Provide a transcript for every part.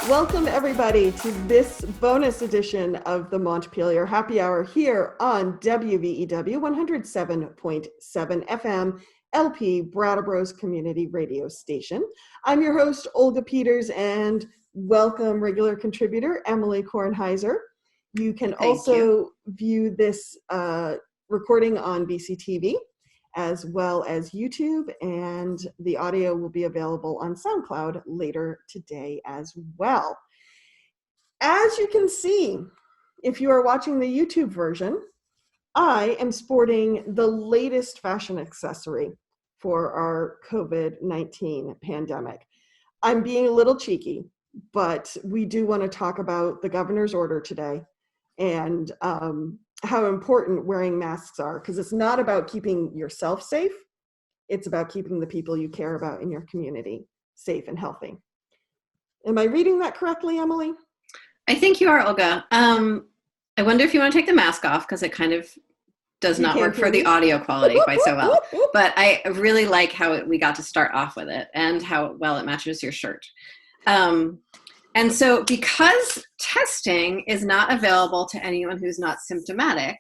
Welcome, everybody, to this bonus edition of the Montpelier Happy Hour here on WVEW 107.7 FM, LP, Brattleboro's community radio station. I'm your host, Olga Peters, and welcome regular contributor, Emilie Kornheiser. You can also view this recording on BCTV as well as YouTube, and the audio will be available on SoundCloud later today as well. As you can see, if you are watching the YouTube version, I am sporting the latest fashion accessory for our COVID-19 pandemic. I'm being a little cheeky, but we do want to talk about the governor's order today and how important wearing masks are, because it's not about keeping yourself safe. It's about keeping the people you care about in your community safe and healthy. Am I reading that correctly, Emilie? I think you are, Olga. I wonder if you want to take the mask off, because it kind of does not work for the audio quality quite so well. But I really like how we got to start off with it and how well it matches your shirt. And so because testing is not available to anyone who's not symptomatic,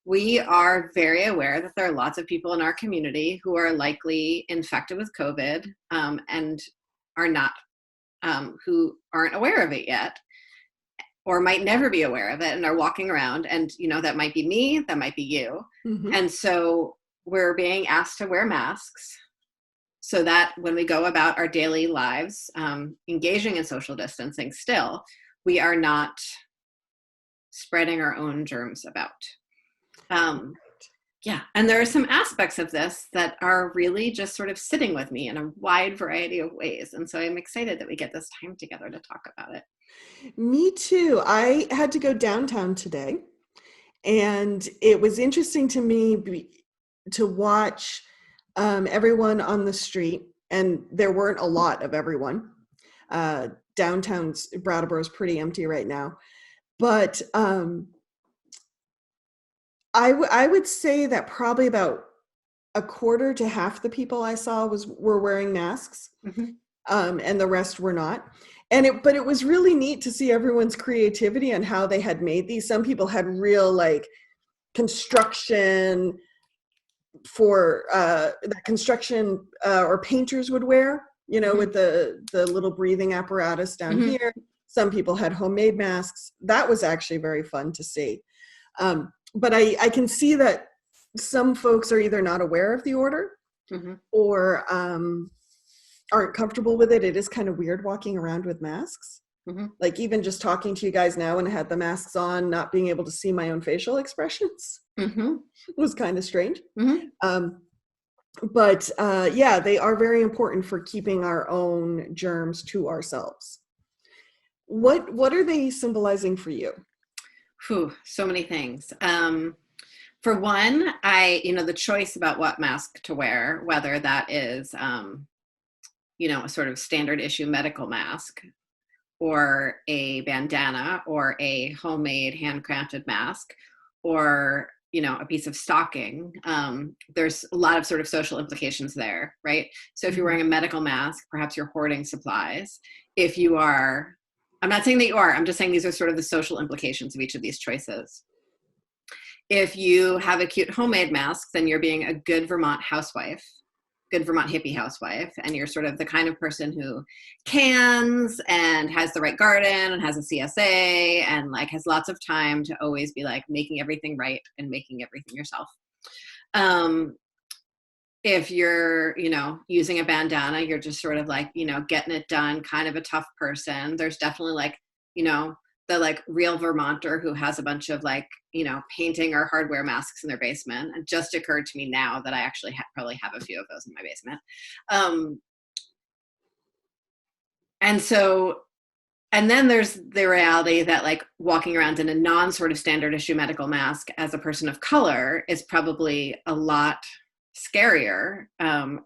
we are very aware that there are lots of people in our community who are likely infected with COVID and are not, who aren't aware of it yet, or might never be aware of it and are walking around, and that might be me, that might be you. Mm-hmm. And so we're being asked to wear masks so that when we go about our daily lives, engaging in social distancing still, we are not spreading our own germs about. And there are some aspects of this that are really just sort of sitting with me in a wide variety of ways. And so I'm excited that we get this time together to talk about it. Me too. I had to go downtown today, and it was interesting to me to watch everyone on the street, and there weren't a lot of everyone. Downtown's Brattleboro is pretty empty right now, but I would say that probably about a quarter to half the people I saw were wearing masks, mm-hmm. And the rest were not. But it was really neat to see everyone's creativity on how they had made these. Some people had real construction for that construction or painters would wear, mm-hmm. with the little breathing apparatus down mm-hmm. here. Some people had homemade masks. That was actually very fun to see. But I can see that some folks are either not aware of the order mm-hmm. or aren't comfortable with it. It is kind of weird walking around with masks. Mm-hmm. Like even just talking to you guys now and I had the masks on, not being able to see my own facial expressions mm-hmm. was kind of strange. Mm-hmm. But they are very important for keeping our own germs to ourselves. What are they symbolizing for you? So many things. For one, the choice about what mask to wear, whether that is, a sort of standard issue medical mask or a bandana or a homemade handcrafted mask or, a piece of stocking. There's a lot of sort of social implications there, right? So if you're wearing a medical mask, perhaps you're hoarding supplies. If you are, I'm not saying that you are, I'm just saying these are sort of the social implications of each of these choices. If you have a cute homemade mask, then you're being a good Vermont housewife, good Vermont hippie housewife, and you're sort of the kind of person who cans and has the right garden and has a CSA and has lots of time to always be making everything right and making everything yourself. If you're, using a bandana, you're just sort of getting it done, kind of a tough person. There's definitely the real Vermonter who has a bunch of painting or hardware masks in their basement. It just occurred to me now that I actually probably have a few of those in my basement. And then there's the reality that walking around in a non sort of standard issue medical mask as a person of color is probably a lot scarier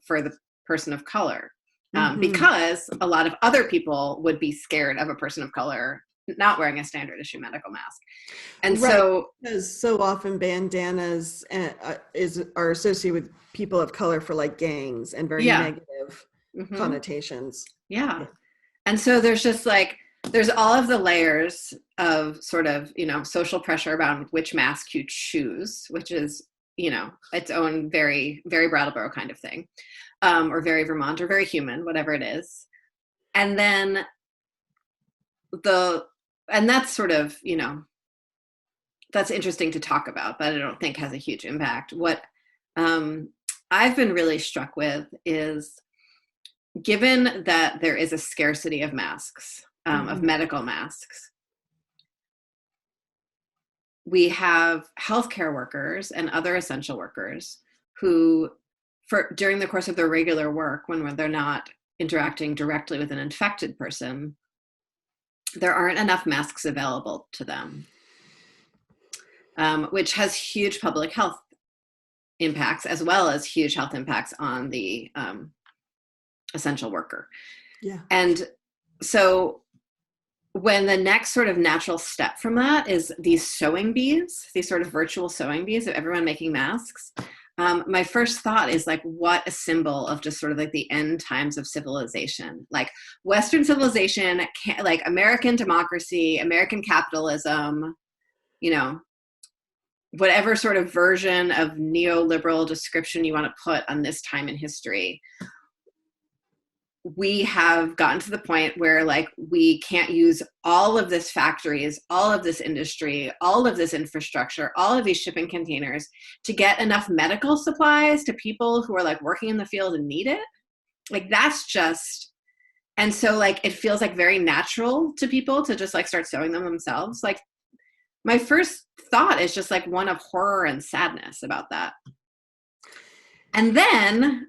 for the person of color mm-hmm. because a lot of other people would be scared of a person of color not wearing a standard issue medical mask. And right. So because so often bandanas are associated with people of color for gangs and very negative mm-hmm. connotations. Yeah. And so there's just there's all of the layers of sort of, social pressure around which mask you choose, which is, its own very, very Brattleboro kind of thing, or very Vermont or very human, whatever it is. And then that's sort of, that's interesting to talk about, but I don't think has a huge impact. What I've been really struck with is, given that there is a scarcity of masks, of medical masks, we have healthcare workers and other essential workers who, during the course of their regular work, when they're not interacting directly with an infected person, there aren't enough masks available to them, which has huge public health impacts, as well as huge health impacts on the essential worker. Yeah. And so when the next sort of natural step from that is these sewing bees, these sort of virtual sewing bees of everyone making masks, my first thought is like, what a symbol of just sort of like the end times of civilization. Like Western civilization, like American democracy, American capitalism, whatever sort of version of neoliberal description you want to put on this time in history. We have gotten to the point where like we can't use all of this factories, all of this industry, all of this infrastructure, all of these shipping containers to get enough medical supplies to people who are like working in the field and need it. Like that's just, and so like it feels like very natural to people to just like start sewing them themselves. Like my first thought is just like one of horror and sadness about that. And then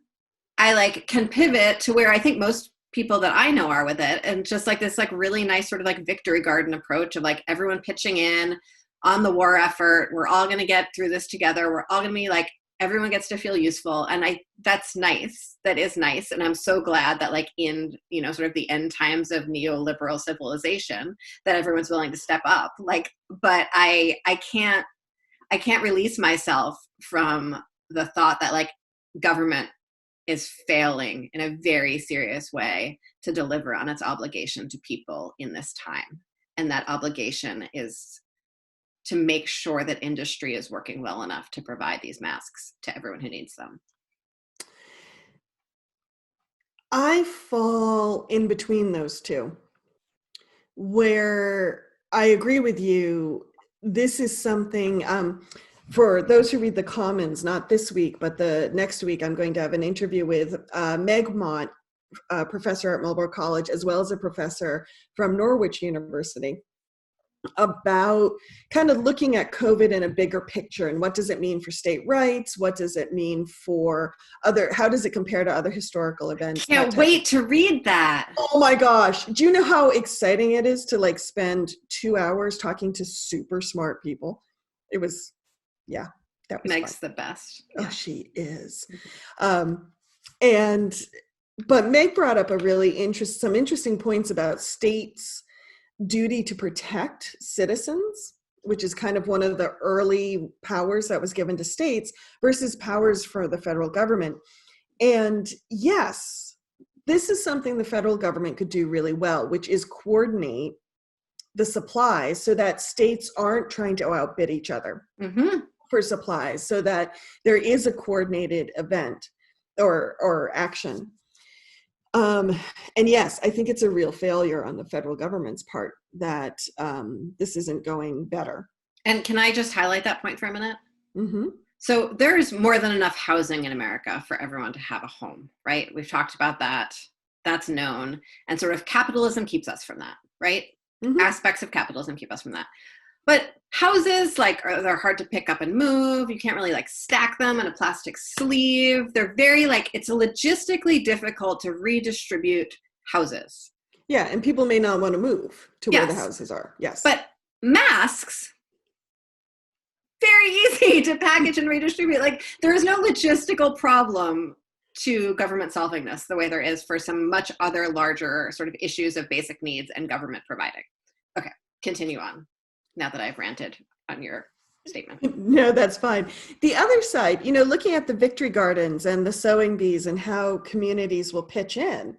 I like can pivot to where I think most people that I know are with it, and just like this like really nice sort of like victory garden approach of like everyone pitching in on the war effort. We're all going to get through this together. We're all going to be like, everyone gets to feel useful. And that's nice. That is nice. And I'm so glad that like in, sort of the end times of neoliberal civilization that everyone's willing to step up. Like, but I can't release myself from the thought that like government is failing in a very serious way to deliver on its obligation to people in this time. And that obligation is to make sure that industry is working well enough to provide these masks to everyone who needs them. I fall in between those two, where I agree with you. This is something, for those who read the Commons, not this week, but the next week, I'm going to have an interview with Meg Mott, a professor at Marlborough College, as well as a professor from Norwich University, about kind of looking at COVID in a bigger picture and what does it mean for state rights? What does it mean for how does it compare to other historical events? Can't wait to read that. Oh my gosh. Do you know how exciting it is to like spend 2 hours talking to super smart people? It was, yeah, that was Meg's fun. the best. Oh, she is. But Meg brought up some interesting points about states' duty to protect citizens, which is kind of one of the early powers that was given to states versus powers for the federal government. And yes, this is something the federal government could do really well, which is coordinate the supplies so that states aren't trying to outbid each other for supplies, so that there is a coordinated event or action. And yes, I think it's a real failure on the federal government's part that this isn't going better. And can I just highlight that point for a minute? Mm-hmm. So there's more than enough housing in America for everyone to have a home, right? We've talked about that. That's known. And sort of capitalism keeps us from that, right? Mm-hmm. Aspects of capitalism keep us from that. But houses, they're hard to pick up and move. You can't really stack them in a plastic sleeve. They're very it's logistically difficult to redistribute houses. Yeah, and people may not want to move to where the houses are. Yes. But masks, very easy to package and redistribute. There is no logistical problem to government solving this the way there is for some much other larger sort of issues of basic needs and government providing. Okay, continue on. Now that I've ranted on your statement. No, that's fine. The other side, looking at the victory gardens and the sewing bees and how communities will pitch in,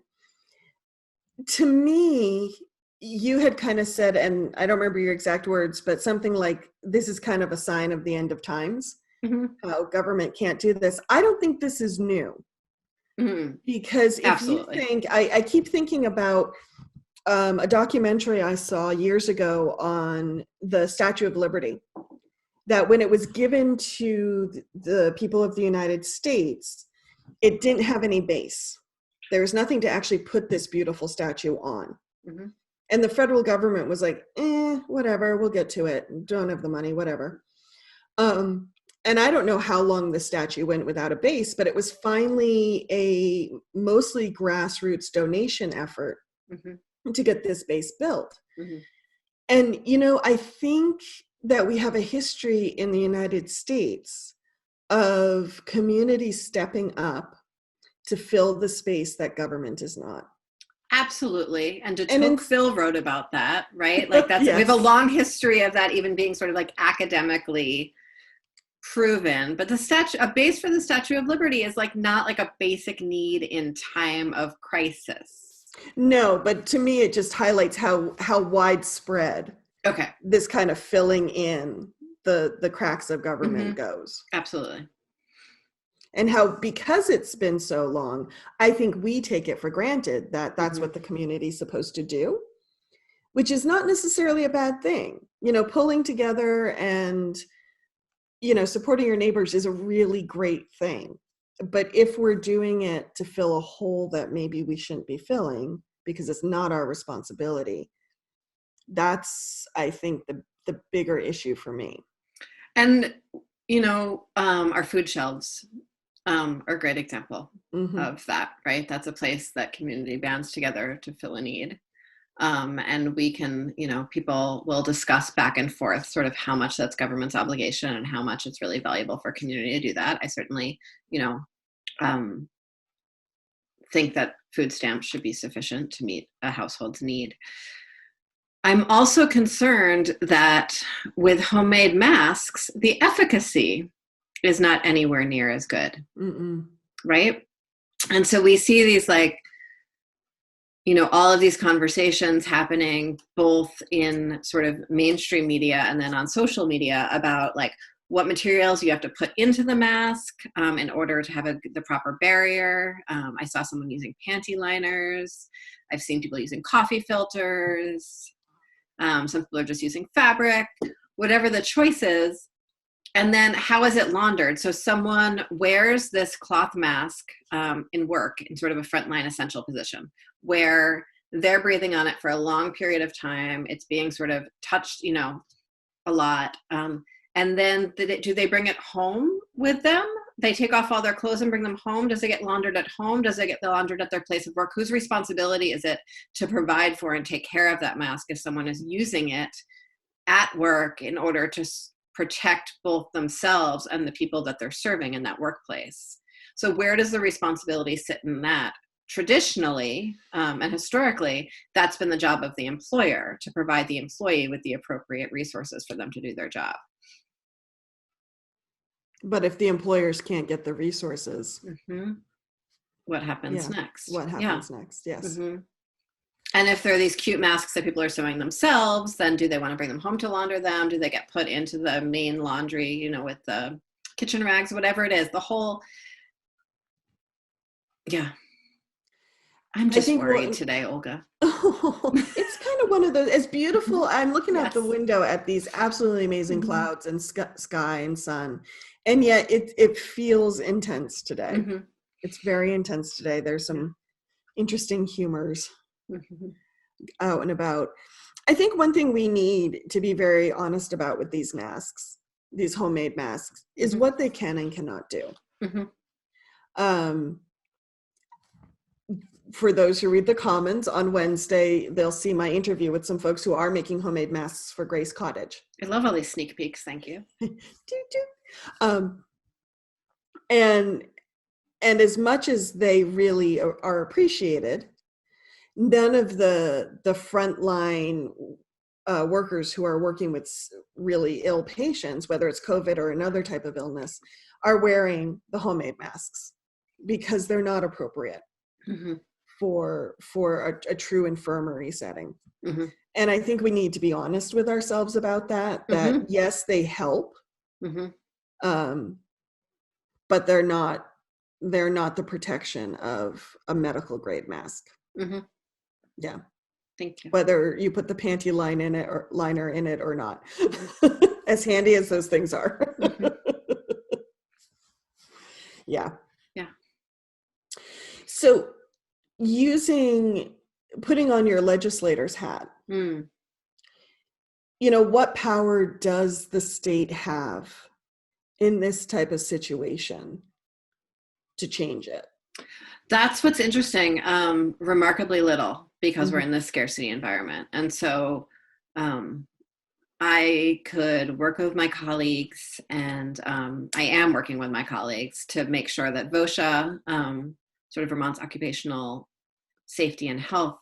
to me, you had kind of said, and I don't remember your exact words, but something like, this is kind of a sign of the end of times. How government can't do this. I don't think this is new. Because if Absolutely. you think, I keep thinking about a documentary I saw years ago on the Statue of Liberty, that when it was given to the people of the United States, it didn't have any base. There was nothing to actually put this beautiful statue on. And the federal government was like, whatever, we'll get to it. Don't have the money, whatever. And I don't know how long the statue went without a base, but it was finally a mostly grassroots donation effort to get this base built. And, you know, I think that we have a history in the United States of communities stepping up to fill the space that government is not. Absolutely. And de Tocqueville wrote about that, right? Like that's, yes. We have a long history of that even being sort of like academically proven. But a base for the Statue of Liberty is like not like a basic need in time of crisis. No, but to me, it just highlights how widespread this kind of filling in the cracks of government goes. Absolutely. And how, because it's been so long, I think we take it for granted that that's what the community's supposed to do, which is not necessarily a bad thing. You know, pulling together and, you know, supporting your neighbors is a really great thing. But if we're doing it to fill a hole that maybe we shouldn't be filling because it's not our responsibility, that's, I think, the bigger issue for me. And, you know, our food shelves are a great example of that, right? That's a place that community bands together to fill a need. And we can, you know, people will discuss back and forth sort of how much that's government's obligation and how much it's really valuable for community to do that. I certainly, you know, think that food stamps should be sufficient to meet a household's need. I'm also concerned that with homemade masks, the efficacy is not anywhere near as good, right? And so we see these like, you know, all of these conversations happening both in sort of mainstream media and then on social media about like what materials you have to put into the mask in order to have the proper barrier. I saw someone using panty liners. I've seen people using coffee filters. Some people are just using fabric, whatever the choice is. And then how is it laundered? So someone wears this cloth mask in work in sort of a frontline essential position where they're breathing on it for a long period of time. It's being sort of touched, you know, a lot. And then do they bring it home with them? They take off all their clothes and bring them home. Does it get laundered at home? Does it get laundered at their place of work? Whose responsibility is it to provide for and take care of that mask if someone is using it at work in order to protect both themselves and the people that they're serving in that workplace? So where does the responsibility sit in that? Traditionally and historically, that's been the job of the employer to provide the employee with the appropriate resources for them to do their job. But if the employers can't get the resources, what happens next? What happens next? Yes. And if there are these cute masks that people are sewing themselves, then do they want to bring them home to launder them? Do they get put into the main laundry, you know, with the kitchen rags, whatever it is, the whole, I'm just worried today, Olga. It's kind of one of those, it's beautiful. I'm looking out the window at these absolutely amazing clouds and sky and sun. And yet it feels intense today. It's very intense today. There's some interesting humors out and about. I think one thing we need to be very honest about with these masks, these homemade masks, is what they can and cannot do. For those who read the Commons on Wednesday, they'll see my interview with some folks who are making homemade masks for Grace Cottage. I love all these sneak peeks. Thank you. And as much as they really are appreciated, none of the frontline workers who are working with really ill patients, whether it's COVID or another type of illness, are wearing the homemade masks because they're not appropriate for a true infirmary setting. Mm-hmm. And I think we need to be honest with ourselves about that, Mm-hmm. yes, they help, Mm-hmm. but they're not the protection of a medical grade mask. Mm-hmm. Yeah. Thank you. Whether you put the panty liner in it or not, as handy as those things are. Mm-hmm. Yeah. Yeah. So putting on your legislator's hat, what power does the state have in this type of situation to change it? That's what's interesting. Remarkably little, because Mm-hmm. we're in this scarcity environment. And so I could work with my colleagues, and I am working with my colleagues to make sure that VOSHA, sort of Vermont's occupational safety and health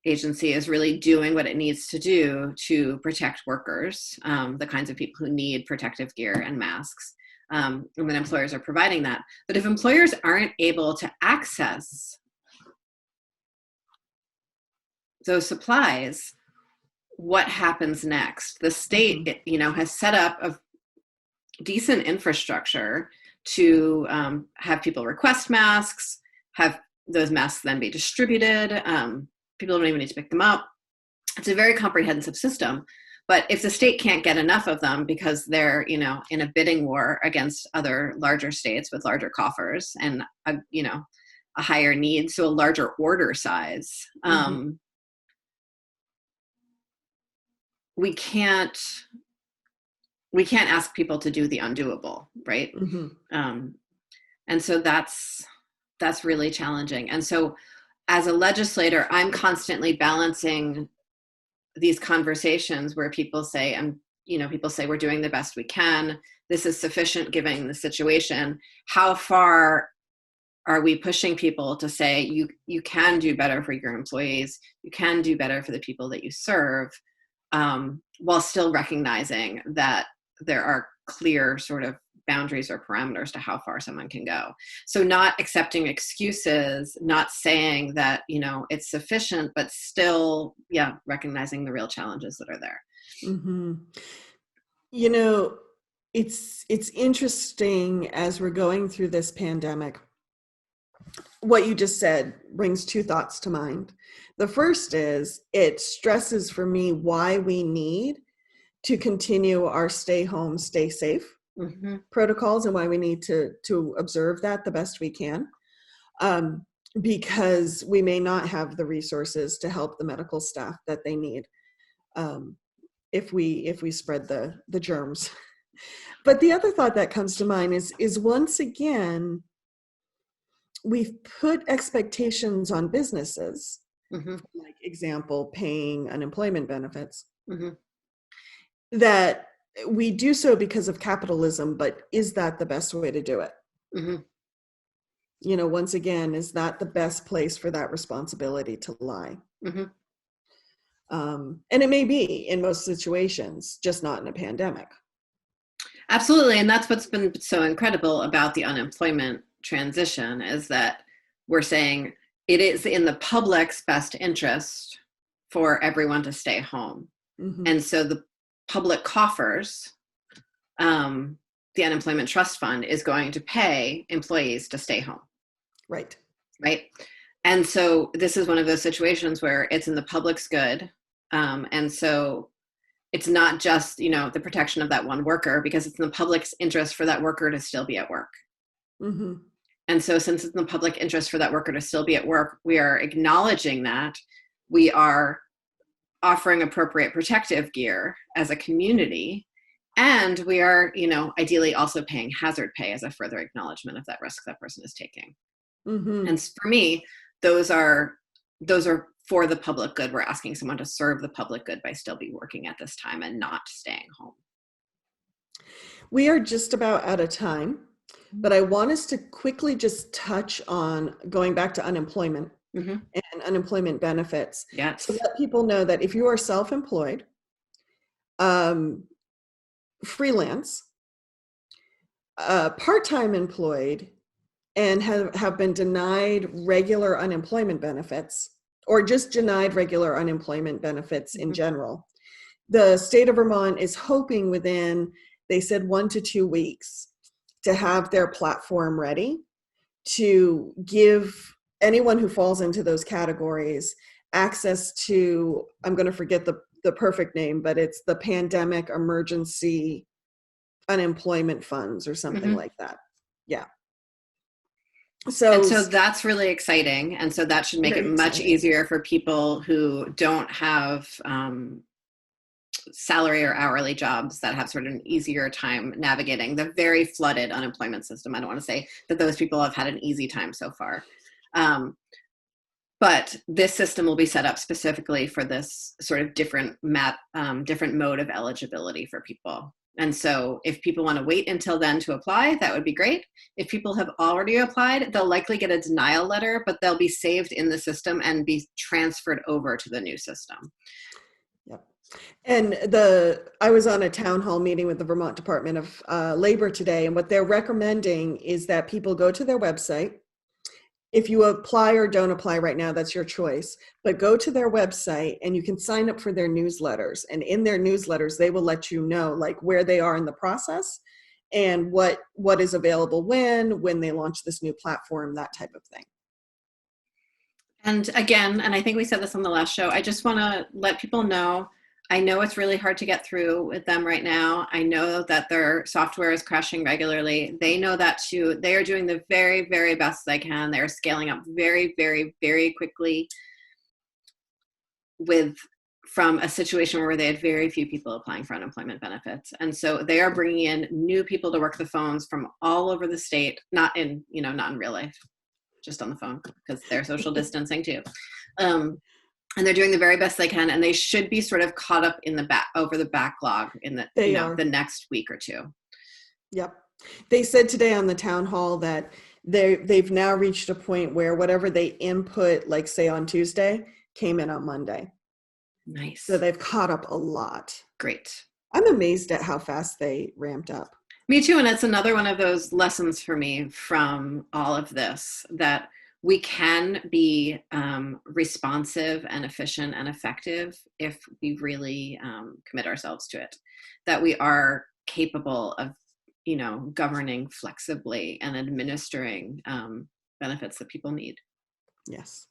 agency, is really doing what it needs to do to protect workers, the kinds of people who need protective gear and masks. And that employers are providing that. But if employers aren't able to access those supplies, what happens next? The state, has set up a decent infrastructure to have people request masks, have those masks then be distributed. People don't even need to pick them up. It's a very comprehensive system. But if the state can't get enough of them because they're, in a bidding war against other larger states with larger coffers and, a higher need, so a larger order size, we can't ask people to do the undoable, right? And so that's really challenging. And so as a legislator, I'm constantly balancing these conversations where people say, we're doing the best we can. This is sufficient given the situation. How far are we pushing people to say, you can do better for your employees, you can do better for the people that you serve, while still recognizing that there are clear sort of boundaries or parameters to how far someone can go. So not accepting excuses, not saying that, it's sufficient, but still, recognizing the real challenges that are there. It's interesting as we're going through this pandemic. What you just said brings two thoughts to mind. The first is it stresses for me why we need to continue our stay home, stay safe protocols, and why we need to observe that the best we can, because we may not have the resources to help the medical staff that they need if we spread the germs. But the other thought that comes to mind is once again, we've put expectations on businesses, like example, paying unemployment benefits, that we do so because of capitalism, but is that the best way to do it? Once again, is that the best place for that responsibility to lie? And it may be in most situations, just not in a pandemic. Absolutely. And that's what's been so incredible about the unemployment transition, is that we're saying it is in the public's best interest for everyone to stay home. And so the public coffers, the Unemployment Trust Fund, is going to pay employees to stay home. Right. And so this is one of those situations where it's in the public's good. And so it's not just, the protection of that one worker, because it's in the public's interest for that worker to still be at work. And so since it's in the public interest for that worker to still be at work, we are acknowledging that we are offering appropriate protective gear as a community. And we are, ideally also paying hazard pay as a further acknowledgement of that risk that person is taking. And for me, those are for the public good. We're asking someone to serve the public good by still be working at this time and not staying home. We are just about out of time, but I want us to quickly just touch on going back to unemployment and unemployment benefits. Yes. To let people know that if you are self-employed, freelance, part-time employed, and have been denied regular unemployment benefits, or just denied regular unemployment benefits in general. The state of Vermont is hoping within, they said, 1 to 2 weeks to have their platform ready to give anyone who falls into those categories access to, I'm going to forget the perfect name, but it's the Pandemic Emergency Unemployment Funds or something like that. Yeah. So that's really exciting. And so that should make it much easier for people who don't have salary or hourly jobs, that have sort of an easier time navigating the very flooded unemployment system. I don't want to say that those people have had an easy time so far. But this system will be set up specifically for this sort of different mode of eligibility for people. And so if people want to wait until then to apply, that would be great. If people have already applied, they'll likely get a denial letter, but they'll be saved in the system and be transferred over to the new system. Yep. And I was on a town hall meeting with the Vermont Department of Labor today, and what they're recommending is that people go to their website. If you apply or don't apply right now, that's your choice. But go to their website and you can sign up for their newsletters. And in their newsletters, they will let you know like where they are in the process and what is available when they launch this new platform, that type of thing. And again, and I think we said this on the last show, I just want to let people know, I know it's really hard to get through with them right now. I know that their software is crashing regularly. They know that too. They are doing the very, very best they can. They're scaling up very, very, very quickly from a situation where they had very few people applying for unemployment benefits. And so they are bringing in new people to work the phones from all over the state, not in real life, just on the phone, because they're social distancing too. And they're doing the very best they can, and they should be sort of caught up in over the backlog in the next week or two. Yep. They said today on the town hall that they've now reached a point where whatever they input, like say on Tuesday, came in on Monday. Nice. So they've caught up a lot. Great. I'm amazed at how fast they ramped up. Me too. And it's another one of those lessons for me from all of this, that we can be responsive and efficient and effective if we really commit ourselves to it, that we are capable of, governing flexibly and administering benefits that people need. Yes.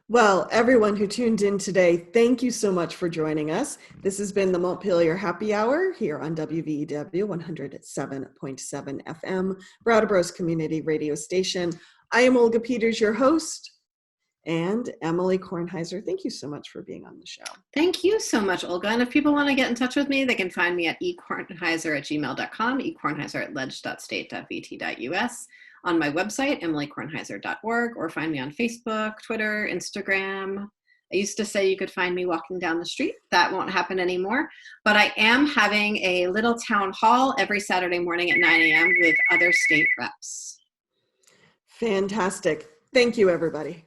Well, everyone who tuned in today, thank you so much for joining us. This has been the Montpelier Happy Hour here on WVEW 107.7 FM, Brattleboro's community radio station. I am Olga Peters, your host, and Emilie Kornheiser. Thank you so much for being on the show. Thank you so much, Olga. And if people want to get in touch with me, they can find me at ekornheiser@gmail.com, ekornheiser@ledge.state.vt.us, on my website, emiliekornheiser.org, or find me on Facebook, Twitter, Instagram. I used to say you could find me walking down the street. That won't happen anymore. But I am having a little town hall every Saturday morning at 9 a.m. with other state reps. Fantastic. Thank you, everybody.